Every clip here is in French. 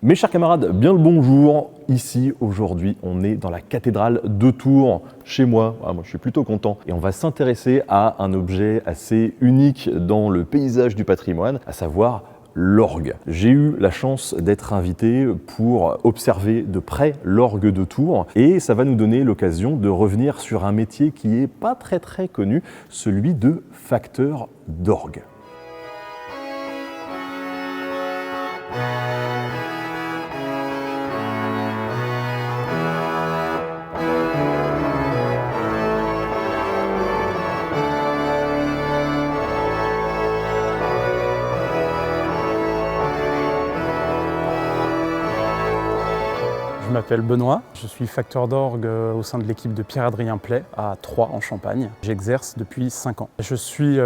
Mes chers camarades, bien le bonjour. Ici, aujourd'hui, on est dans la cathédrale de Tours, chez moi. Moi, je suis plutôt content. Et on va s'intéresser à un objet assez unique dans le paysage du patrimoine, à savoir l'orgue. J'ai eu la chance d'être invité pour observer de près l'orgue de Tours et ça va nous donner l'occasion de revenir sur un métier qui n'est pas très connu, celui de facteur d'orgue. Je m'appelle Benoît, je suis facteur d'orgue au sein de l'équipe de Pierre-Adrien Play à Troyes en Champagne. J'exerce depuis 5 ans. Je suis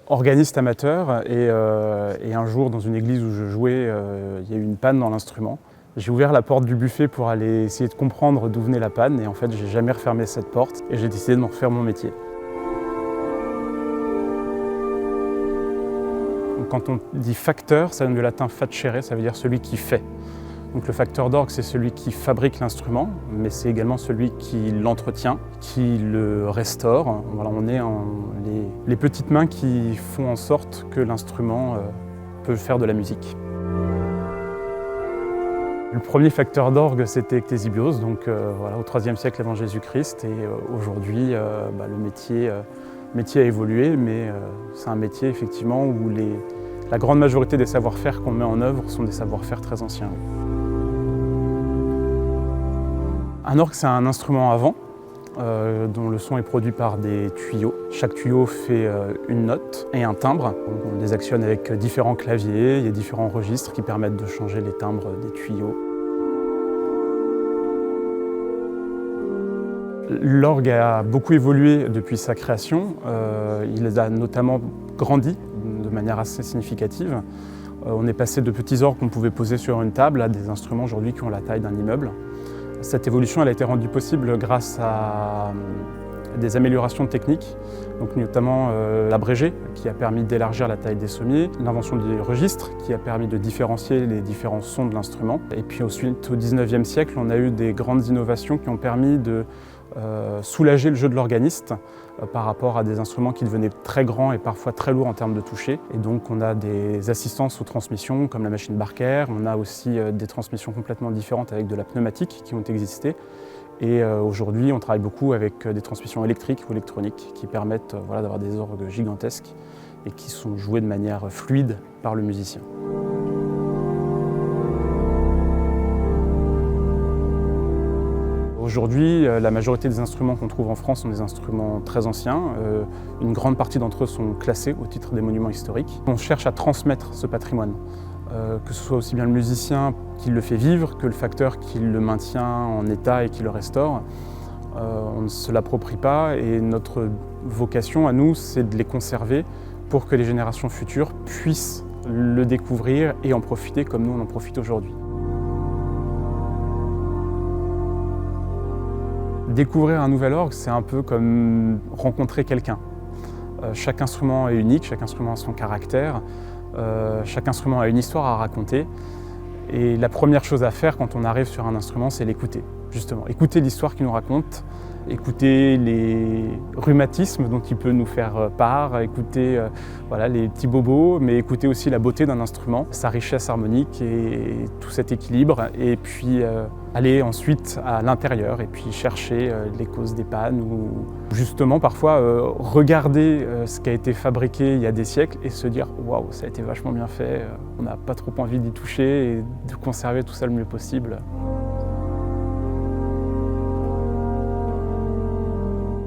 organiste amateur et un jour dans une église où je jouais, il y a eu une panne dans l'instrument. J'ai ouvert la porte du buffet pour aller essayer de comprendre d'où venait la panne et en fait j'ai jamais refermé cette porte et j'ai décidé de m'en refaire mon métier. Quand on dit facteur, ça vient du latin facere, ça veut dire celui qui fait. Donc le facteur d'orgue, c'est celui qui fabrique l'instrument, mais c'est également celui qui l'entretient, qui le restaure. Voilà, on est les petites mains qui font en sorte que l'instrument peut faire de la musique. Le premier facteur d'orgue, c'était Ctésibios, donc voilà, au IIIe siècle avant Jésus-Christ. Et aujourd'hui, le métier a évolué, mais c'est un métier effectivement où la grande majorité des savoir-faire qu'on met en œuvre sont des savoir-faire très anciens. Un orgue, c'est un instrument à vent dont le son est produit par des tuyaux. Chaque tuyau fait une note et un timbre. On les actionne avec différents claviers, il y a différents registres qui permettent de changer les timbres des tuyaux. L'orgue a beaucoup évolué depuis sa création. Il a notamment grandi de manière assez significative. On est passé de petits orgues qu'on pouvait poser sur une table à des instruments aujourd'hui qui ont la taille d'un immeuble. Cette évolution elle a été rendue possible grâce à des améliorations techniques, donc notamment l'abrégé qui a permis d'élargir la taille des sommiers, l'invention du registre qui a permis de différencier les différents sons de l'instrument. Et puis ensuite, au XIXe siècle, on a eu des grandes innovations qui ont permis de soulager le jeu de l'organiste par rapport à des instruments qui devenaient très grands et parfois très lourds en termes de toucher. Et donc on a des assistances aux transmissions comme la machine Barker, on a aussi des transmissions complètement différentes avec de la pneumatique qui ont existé. Et aujourd'hui on travaille beaucoup avec des transmissions électriques ou électroniques qui permettent d'avoir des orgues gigantesques et qui sont joués de manière fluide par le musicien. Aujourd'hui, la majorité des instruments qu'on trouve en France sont des instruments très anciens. Une grande partie d'entre eux sont classés au titre des monuments historiques. On cherche à transmettre ce patrimoine, que ce soit aussi bien le musicien qui le fait vivre que le facteur qui le maintient en état et qui le restaure. On ne se l'approprie pas et notre vocation à nous, c'est de les conserver pour que les générations futures puissent le découvrir et en profiter comme nous on en profite aujourd'hui. Découvrir un nouvel orgue, c'est un peu comme rencontrer quelqu'un. Chaque instrument est unique, chaque instrument a son caractère, chaque instrument a une histoire à raconter. Et la première chose à faire quand on arrive sur un instrument, c'est l'écouter, justement. Écouter l'histoire qu'il nous raconte, écouter les rhumatismes dont il peut nous faire part, écouter les petits bobos, mais écouter aussi la beauté d'un instrument, sa richesse harmonique et tout cet équilibre. Et puis aller ensuite à l'intérieur et puis chercher les causes des pannes ou justement parfois regarder ce qui a été fabriqué il y a des siècles et se dire « waouh, ça a été vachement bien fait, on n'a pas trop envie d'y toucher et de conserver tout ça le mieux possible ».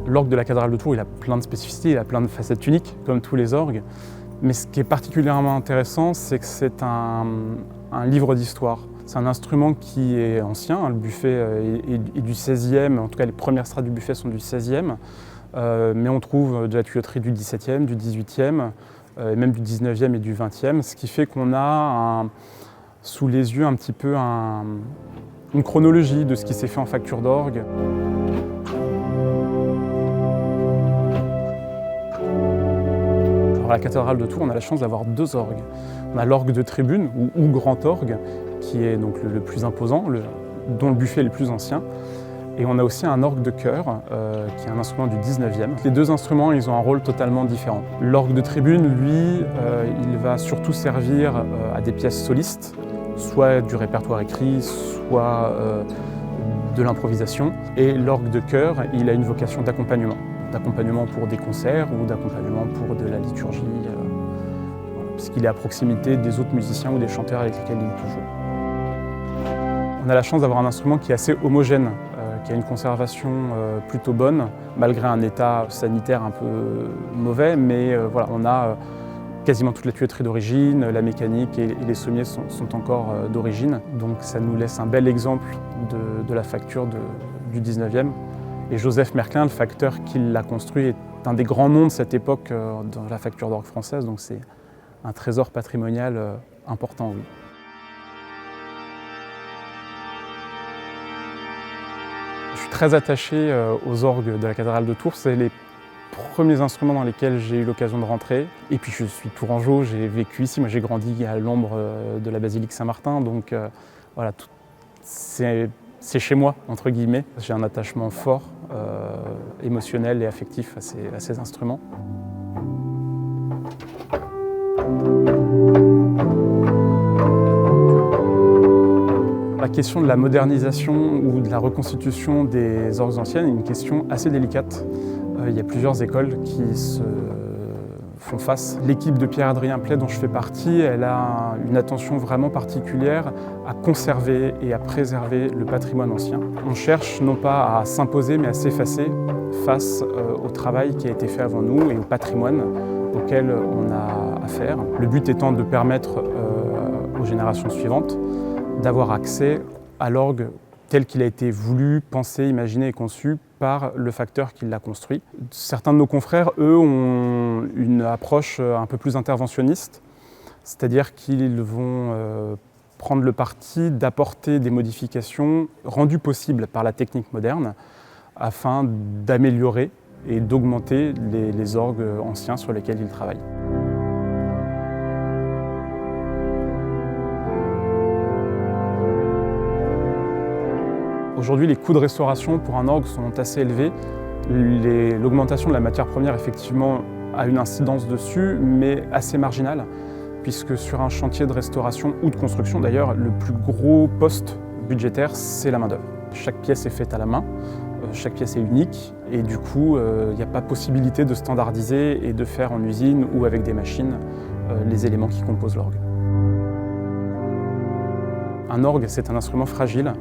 L'orgue de la cathédrale de Tours, il a plein de spécificités, il a plein de facettes uniques, comme tous les orgues. Mais ce qui est particulièrement intéressant, c'est que c'est un livre d'histoire. C'est un instrument qui est ancien, le buffet est du XVIe, en tout cas les premières strates du buffet sont du XVIe, mais on trouve de la tuyauterie du XVIIe, du XVIIIe, et même du XIXe et du XXe, ce qui fait qu'on a sous les yeux un petit peu une chronologie de ce qui s'est fait en facture d'orgue. Alors à la cathédrale de Tours, on a la chance d'avoir deux orgues. On a l'orgue de tribune, ou grand orgue, qui est donc le plus imposant, dont le buffet est le plus ancien. Et on a aussi un orgue de chœur, qui est un instrument du 19e. Les deux instruments, ils ont un rôle totalement différent. L'orgue de tribune, lui, il va surtout servir à des pièces solistes, soit du répertoire écrit, soit de l'improvisation. Et l'orgue de chœur, il a une vocation d'accompagnement. D'accompagnement pour des concerts ou d'accompagnement pour de la liturgie, puisqu'il est à proximité des autres musiciens ou des chanteurs avec lesquels il joue. On a la chance d'avoir un instrument qui est assez homogène, qui a une conservation plutôt bonne, malgré un état sanitaire un peu mauvais, mais voilà, on a quasiment toute la tuyauterie d'origine, la mécanique et les sommiers sont encore d'origine. Donc ça nous laisse un bel exemple de la facture du 19e. Et Joseph Merclin, le facteur qui l'a construit, est un des grands noms de cette époque dans la facture d'orgue française, donc c'est un trésor patrimonial important, oui. Je suis très attaché aux orgues de la cathédrale de Tours. C'est les premiers instruments dans lesquels j'ai eu l'occasion de rentrer. Et puis je suis tourangeau, j'ai vécu ici. Moi j'ai grandi à l'ombre de la basilique Saint-Martin, donc voilà, c'est chez moi, entre guillemets. J'ai un attachement fort, émotionnel et affectif à ces instruments. La question de la modernisation ou de la reconstitution des orgues anciennes est une question assez délicate. Il y a plusieurs écoles qui se font face. L'équipe de Pierre-Adrien Play dont je fais partie, elle a une attention vraiment particulière à conserver et à préserver le patrimoine ancien. On cherche non pas à s'imposer mais à s'effacer face au travail qui a été fait avant nous et au patrimoine auquel on a affaire. Le but étant de permettre aux générations suivantes d'avoir accès à l'orgue tel qu'il a été voulu, pensé, imaginé et conçu par le facteur qui l'a construit. Certains de nos confrères, eux, ont une approche un peu plus interventionniste, c'est-à-dire qu'ils vont prendre le parti d'apporter des modifications rendues possibles par la technique moderne afin d'améliorer et d'augmenter les orgues anciens sur lesquels ils travaillent. Aujourd'hui, les coûts de restauration pour un orgue sont assez élevés. L'augmentation de la matière première, effectivement, a une incidence dessus, mais assez marginale, puisque sur un chantier de restauration ou de construction, d'ailleurs, le plus gros poste budgétaire, c'est la main-d'œuvre. Chaque pièce est faite à la main, chaque pièce est unique, et du coup, il n'y a pas possibilité de standardiser et de faire en usine ou avec des machines les éléments qui composent l'orgue. Un orgue, c'est un instrument fragile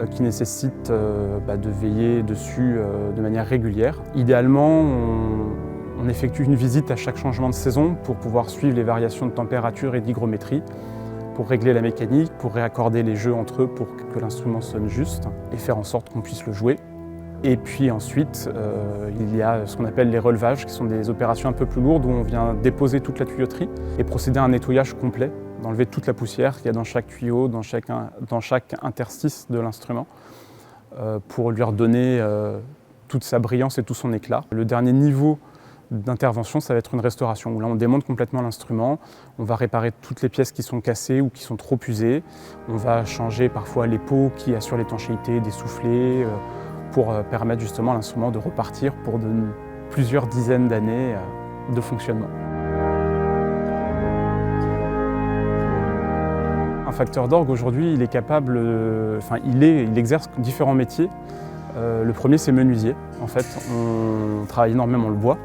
qui nécessite de veiller dessus de manière régulière. Idéalement, on effectue une visite à chaque changement de saison pour pouvoir suivre les variations de température et d'hygrométrie, pour régler la mécanique, pour réaccorder les jeux entre eux pour que l'instrument sonne juste et faire en sorte qu'on puisse le jouer. Et puis ensuite, il y a ce qu'on appelle les relevages, qui sont des opérations un peu plus lourdes où on vient déposer toute la tuyauterie et procéder à un nettoyage complet, d'enlever toute la poussière qu'il y a dans chaque tuyau, dans chaque interstice de l'instrument, pour lui redonner toute sa brillance et tout son éclat. Le dernier niveau d'intervention, ça va être une restauration, où là on démonte complètement l'instrument, on va réparer toutes les pièces qui sont cassées ou qui sont trop usées, on va changer parfois les pots qui assurent l'étanchéité des soufflets, pour permettre justement à l'instrument de repartir pour plusieurs dizaines d'années de fonctionnement. Un facteur d'orgue aujourd'hui, il est capable, il exerce différents métiers. Le premier, c'est menuisier. En fait, on travaille énormément le bois,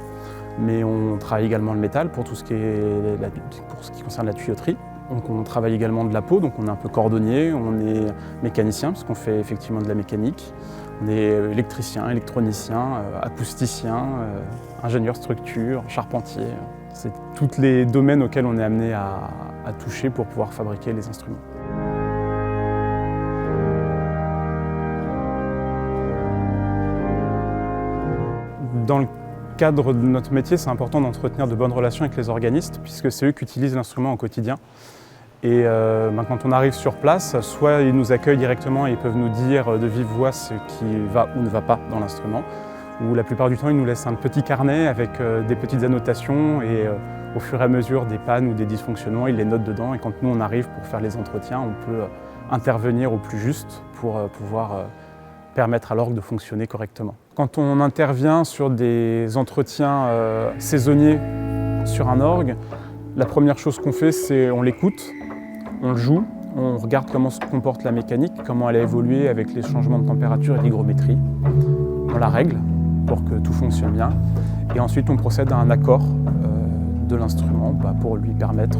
mais on travaille également le métal pour tout ce qui concerne la tuyauterie. Donc on travaille également de la peau, donc on est un peu cordonnier, on est mécanicien parce qu'on fait effectivement de la mécanique. On est électricien, électronicien, acousticien, ingénieur structure, charpentier. C'est tous les domaines auxquels on est amené à toucher pour pouvoir fabriquer les instruments. Dans le cadre de notre métier, c'est important d'entretenir de bonnes relations avec les organistes puisque c'est eux qui utilisent l'instrument au quotidien. Et quand on arrive sur place, soit ils nous accueillent directement et ils peuvent nous dire de vive voix ce qui va ou ne va pas dans l'instrument, ou la plupart du temps ils nous laissent un petit carnet avec des petites annotations et au fur et à mesure des pannes ou des dysfonctionnements, ils les notent dedans et quand nous on arrive pour faire les entretiens, on peut intervenir au plus juste pour pouvoir permettre à l'orgue de fonctionner correctement. Quand on intervient sur des entretiens saisonniers sur un orgue, la première chose qu'on fait, c'est on l'écoute, on le joue, on regarde comment se comporte la mécanique, comment elle a évolué avec les changements de température et l'hygrométrie. On la règle pour que tout fonctionne bien. Et ensuite, on procède à un accord de l'instrument pour lui permettre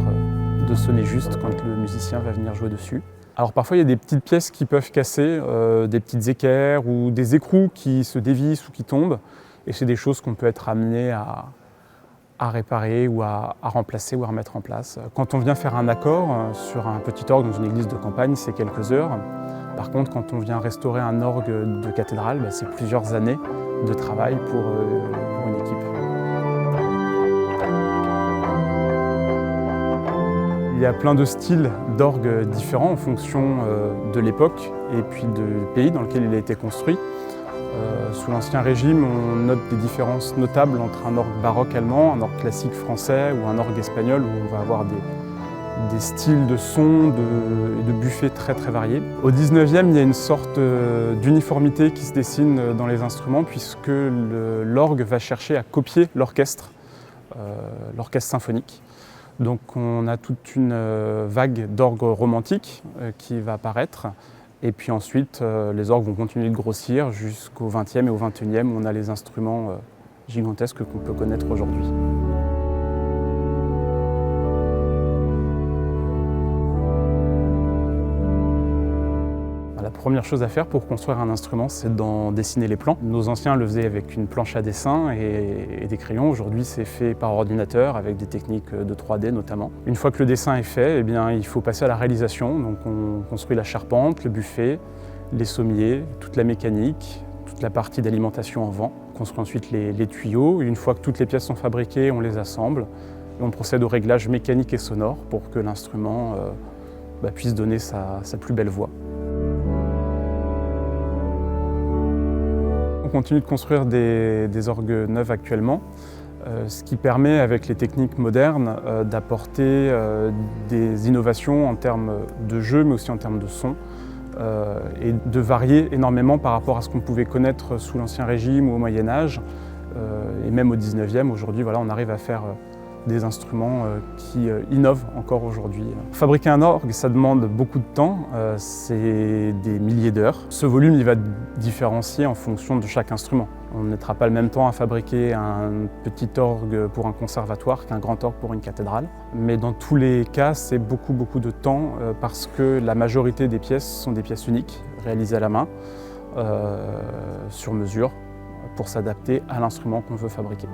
de sonner juste quand le musicien va venir jouer dessus. Alors parfois, il y a des petites pièces qui peuvent casser, des petites équerres ou des écrous qui se dévissent ou qui tombent. Et c'est des choses qu'on peut être amené à réparer ou à remplacer ou à remettre en place. Quand on vient faire un accord sur un petit orgue dans une église de campagne, c'est quelques heures. Par contre, quand on vient restaurer un orgue de cathédrale, c'est plusieurs années de travail pour une équipe. Il y a plein de styles d'orgues différents en fonction de l'époque et puis du pays dans lequel il a été construit. Sous l'Ancien Régime, on note des différences notables entre un orgue baroque allemand, un orgue classique français ou un orgue espagnol où on va avoir des styles de son et de buffets très très variés. Au XIXe, il y a une sorte d'uniformité qui se dessine dans les instruments puisque l'orgue va chercher à copier l'orchestre symphonique. Donc on a toute une vague d'orgues romantiques qui va apparaître. Et puis ensuite, les orgues vont continuer de grossir jusqu'au XXe et au XXIe où on a les instruments gigantesques qu'on peut connaître aujourd'hui. La première chose à faire pour construire un instrument, c'est d'en dessiner les plans. Nos anciens le faisaient avec une planche à dessin et des crayons. Aujourd'hui, c'est fait par ordinateur avec des techniques de 3D notamment. Une fois que le dessin est fait, il faut passer à la réalisation. Donc on construit la charpente, le buffet, les sommiers, toute la mécanique, toute la partie d'alimentation en vent. On construit ensuite les tuyaux. Une fois que toutes les pièces sont fabriquées, on les assemble. Et on procède au réglage mécanique et sonore pour que l'instrument puisse donner sa plus belle voix. On continue de construire des orgues neufs actuellement, ce qui permet avec les techniques modernes d'apporter des innovations en termes de jeu mais aussi en termes de son et de varier énormément par rapport à ce qu'on pouvait connaître sous l'Ancien Régime ou au Moyen-Âge et même au XIXe. Aujourd'hui, on arrive à faire des instruments qui innovent encore aujourd'hui. Fabriquer un orgue, ça demande beaucoup de temps, c'est des milliers d'heures. Ce volume, il va différencier en fonction de chaque instrument. On ne mettra pas le même temps à fabriquer un petit orgue pour un conservatoire qu'un grand orgue pour une cathédrale. Mais dans tous les cas, c'est beaucoup de temps parce que la majorité des pièces sont des pièces uniques, réalisées à la main, sur mesure, pour s'adapter à l'instrument qu'on veut fabriquer.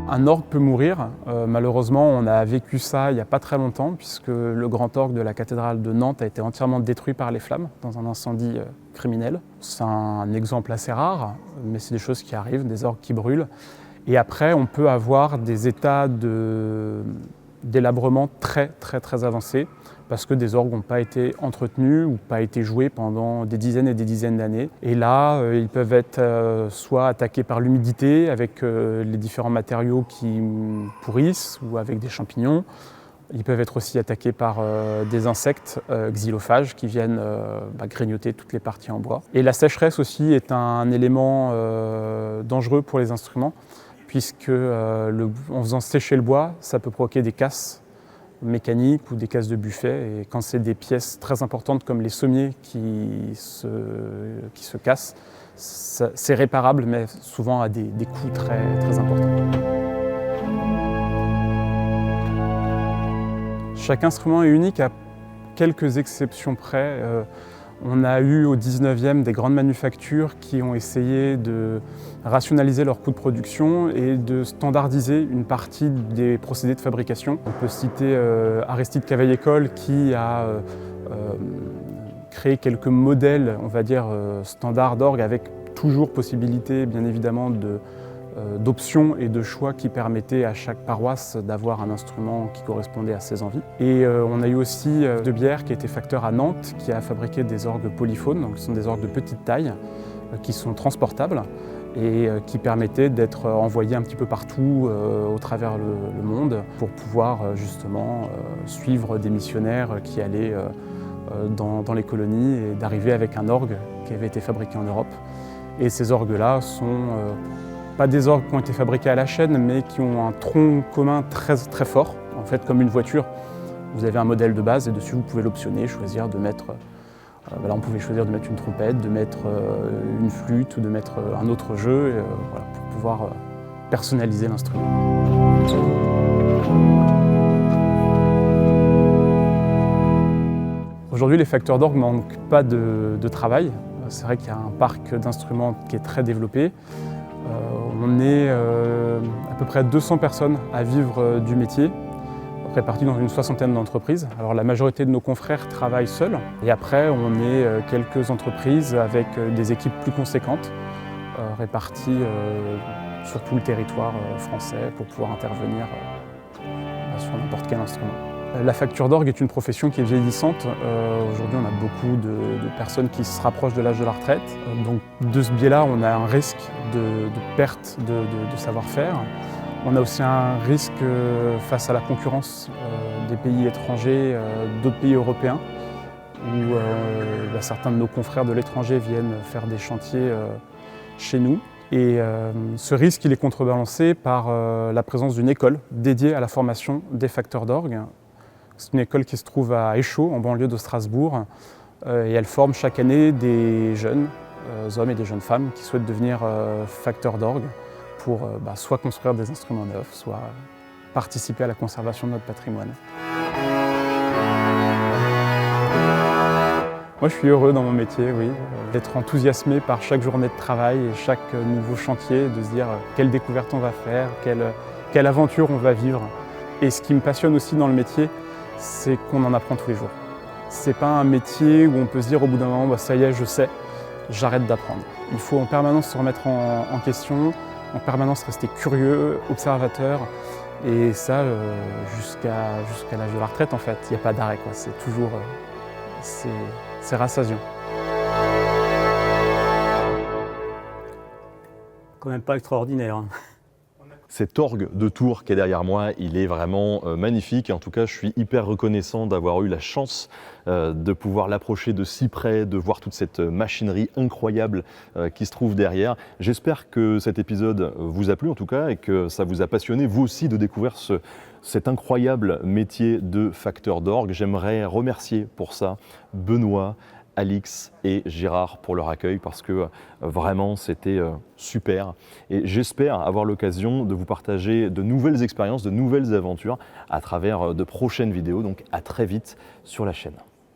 Un orgue peut mourir. Malheureusement, on a vécu ça il n'y a pas très longtemps puisque le grand orgue de la cathédrale de Nantes a été entièrement détruit par les flammes dans un incendie criminel. C'est un exemple assez rare, mais c'est des choses qui arrivent, des orgues qui brûlent. Et après, on peut avoir des états délabrement très avancés parce que des orgues n'ont pas été entretenus ou pas été joués pendant des dizaines et des dizaines d'années. Et là, ils peuvent être soit attaqués par l'humidité avec les différents matériaux qui pourrissent ou avec des champignons. Ils peuvent être aussi attaqués par des insectes xylophages qui viennent grignoter toutes les parties en bois. Et la sécheresse aussi est un élément dangereux pour les instruments puisque en faisant sécher le bois, ça peut provoquer des casses mécaniques ou des casses de buffet. Et quand c'est des pièces très importantes comme les sommiers qui se cassent, c'est réparable, mais souvent à des coûts très importants. Chaque instrument est unique à quelques exceptions près. On a eu au 19e des grandes manufactures qui ont essayé de rationaliser leurs coûts de production et de standardiser une partie des procédés de fabrication. On peut citer Aristide Cavaillé-Coll qui a créé quelques modèles, on va dire, standards d'orgue avec toujours possibilité, bien évidemment, d'options et de choix qui permettaient à chaque paroisse d'avoir un instrument qui correspondait à ses envies. Et on a eu aussi De Bière qui était facteur à Nantes, qui a fabriqué des orgues polyphones, donc ce sont des orgues de petite taille qui sont transportables et qui permettait d'être envoyé un petit peu partout au travers le monde pour pouvoir justement suivre des missionnaires qui allaient dans les colonies et d'arriver avec un orgue qui avait été fabriqué en Europe. Et ces orgues-là sont pas des orgues qui ont été fabriqués à la chaîne, mais qui ont un tronc commun très, très fort. En fait, comme une voiture, vous avez un modèle de base et dessus vous pouvez l'optionner, choisir de mettre... Là, on pouvait choisir de mettre une trompette, de mettre une flûte ou de mettre un autre jeu voilà, pour pouvoir personnaliser l'instrument. Aujourd'hui, les facteurs d'orgue ne manquent pas de travail. C'est vrai qu'il y a un parc d'instruments qui est très développé. On est à peu près 200 personnes à vivre du métier, répartis dans une soixantaine d'entreprises. Alors la majorité de nos confrères travaillent seuls et après on est quelques entreprises avec des équipes plus conséquentes réparties sur tout le territoire français pour pouvoir intervenir sur n'importe quel instrument. La facture d'orgue est une profession qui est vieillissante. Aujourd'hui, on a beaucoup de personnes qui se rapprochent de l'âge de la retraite. Donc, de ce biais-là, on a un risque de perte de savoir-faire. On a aussi un risque face à la concurrence des pays étrangers, d'autres pays européens, où certains de nos confrères de l'étranger viennent faire des chantiers chez nous. Et ce risque, il est contrebalancé par la présence d'une école dédiée à la formation des facteurs d'orgue. C'est une école qui se trouve à Échaud, en banlieue de Strasbourg, et elle forme chaque année des jeunes hommes et des jeunes femmes qui souhaitent devenir facteurs d'orgue pour soit construire des instruments neufs, soit participer à la conservation de notre patrimoine. Moi, je suis heureux dans mon métier, oui, d'être enthousiasmé par chaque journée de travail et chaque nouveau chantier, de se dire quelle découverte on va faire, quelle aventure on va vivre. Et ce qui me passionne aussi dans le métier, c'est qu'on en apprend tous les jours. C'est pas un métier où on peut se dire au bout d'un moment, ça y est, je sais, j'arrête d'apprendre. Il faut en permanence se remettre en question, en permanence rester curieux, observateur. Et ça, jusqu'à l'âge de la retraite, en fait, il n'y a pas d'arrêt, quoi. C'est toujours... c'est rassasiant. Quand même pas extraordinaire. Cet orgue de Tours qui est derrière moi, il est vraiment magnifique. En tout cas, je suis hyper reconnaissant d'avoir eu la chance de pouvoir l'approcher de si près, de voir toute cette machinerie incroyable qui se trouve derrière. J'espère que cet épisode vous a plu en tout cas et que ça vous a passionné, vous aussi, de découvrir cet incroyable métier de facteur d'orgue. J'aimerais remercier pour ça Benoît, Alix et Gérard pour leur accueil parce que vraiment c'était super et j'espère avoir l'occasion de vous partager de nouvelles expériences, de nouvelles aventures à travers de prochaines vidéos, donc à très vite sur la chaîne.